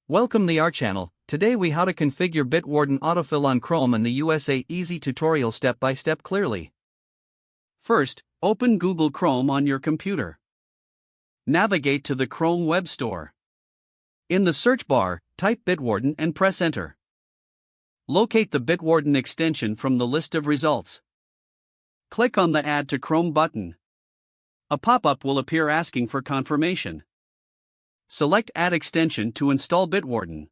Welcome to our channel. Today we how to configure Bitwarden autofill on Chrome and the USA easy tutorial step by step clearly. First, open Google Chrome on your computer. Navigate to the Chrome Web Store. In the search bar, type Bitwarden and press enter. Locate the Bitwarden extension from the list of results. Click on the Add to Chrome button. A pop-up will appear asking for confirmation. Select Add Extension to install Bitwarden.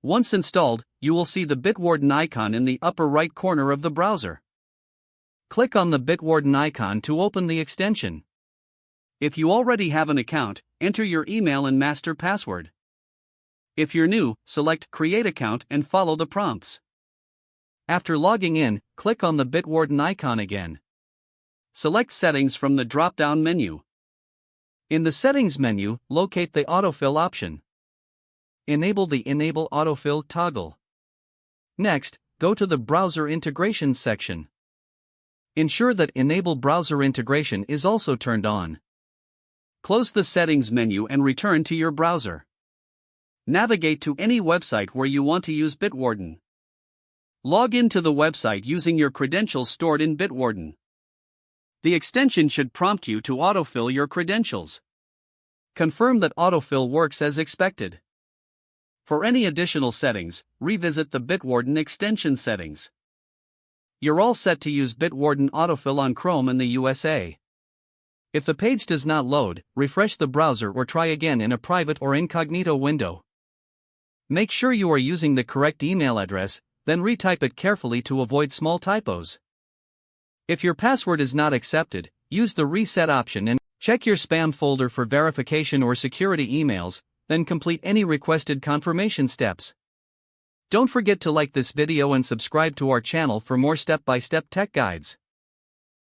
Once installed, you will see the Bitwarden icon in the upper right corner of the browser. Click on the Bitwarden icon to open the extension. If you already have an account, enter your email and master password. If you're new, select Create Account and follow the prompts. After logging in, click on the Bitwarden icon again. Select Settings from the drop-down menu. In the Settings menu, locate the Autofill option. Enable the Enable Autofill toggle. Next, go to the Browser Integration section. Ensure that Enable Browser Integration is also turned on. Close the Settings menu and return to your browser. Navigate to any website where you want to use Bitwarden. Log into the website using your credentials stored in Bitwarden. The extension should prompt you to autofill your credentials. Confirm that autofill works as expected. For any additional settings, revisit the Bitwarden extension settings. You're all set to use Bitwarden autofill on Chrome in the USA. If the page does not load, refresh the browser or try again in a private or incognito window. Make sure you are using the correct email address, then retype it carefully to avoid small typos. If your password is not accepted, use the reset option and check your spam folder for verification or security emails, then complete any requested confirmation steps. Don't forget to like this video and subscribe to our channel for more step-by-step tech guides.